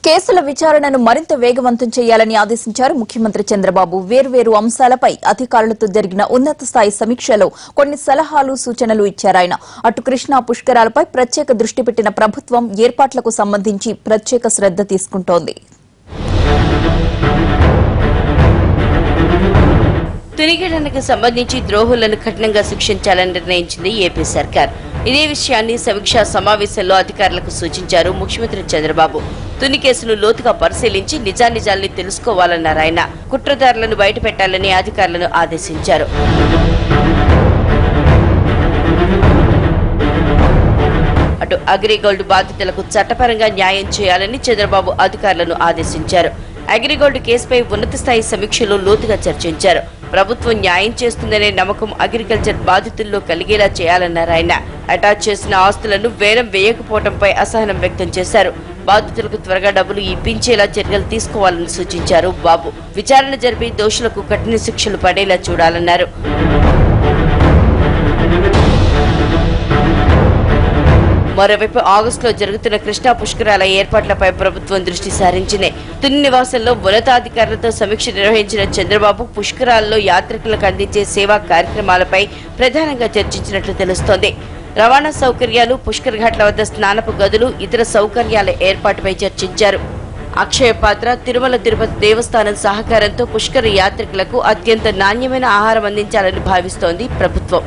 కేసుల విచారణను మరింత వేగవంతం చేయాలని ఆదేశించారు ముఖ్యమంత్రి చంద్రబాబు. వేర్వేరు అంశాలపై అధికారులతో జరిగిన ఉన్నత స్థాయి సమీక్షలో కొన్ని సలహాలు, సూచనలు ఇచ్చారాయన. అటు కృష్ణా పుష్కరాలపై ప్రత్యేక దృష్టి పెట్టిన ప్రభుత్వం ఏర్పాట్లకు సంబంధించి ప్రత్యేక శ్రద్ధ తీసుకుంటోంది. తునిగడనకు సంబంధించి ద్రోహులను కఠినంగా శిక్షించాలని నిర్ణయించింది ఏపీ సర్కార్. ఇదే విషయాన్ని సమీక్షా సమావేశంలో అధికారులకు సూచించారు ముఖ్యమంత్రి చంద్రబాబు. తుని కేసును లోతుగా పరిశీలించి నిజానిజాల్ని తెలుసుకోవాలన్నారు ఆయన. కుట్రదారులను బయటపెట్టాలని అధికారులను ఆదేశించారు. అటు అగ్రిగోల్డ్ బాధితులకు చట్టపరంగా న్యాయం చేయాలని చంద్రబాబు అధికారులను ఆదేశించారు. అగ్రిగోల్డ్ కేసుపై ఉన్నత స్థాయి సమీక్షలో లోతుగా చర్చించారు. ప్రభుత్వం న్యాయం చేస్తుందనే నమ్మకం అగ్రికల్చర్ బాధితుల్లో కలిగేలా చేయాలన్నారు ఆయన. అటాచ్ చేసిన ఆస్తులను వేలం వేయకపోవడంపై అసహనం వ్యక్తం చేశారు. బాధితులకు త్వరగా డబ్బులు ఇప్పించేలా చర్యలు తీసుకోవాలని సూచించారు బాబు. విచారణ జరిపి దోషులకు కఠిన శిక్షలు పడేలా చూడాలన్నారు. మరోవైపు ఆగస్టులో జరుగుతున్న కృష్ణా పుష్కరాల ఏర్పాట్లపై ప్రభుత్వం దృష్టి సారించింది. తుని నివాసంలో ఉన్నతాధికారులతో సమీక్ష నిర్వహించిన చంద్రబాబు పుష్కరాల్లో యాత్రికులకు అందించే సేవా కార్యక్రమాలపై ప్రధానంగా చర్చించినట్లు తెలుస్తోంది. రవాణా సౌకర్యాలు, పుష్కర్ ఘాట్ల వద్ద స్నానపు గదులు, ఇతర సౌకర్యాల ఏర్పాటుపై చర్చించారు. అక్షయ పాత్ర, తిరుమల తిరుపతి దేవస్థానం సహకారంతో పుష్కర యాత్రికులకు అత్యంత నాణ్యమైన ఆహారం అందించాలని భావిస్తోంది ప్రభుత్వం.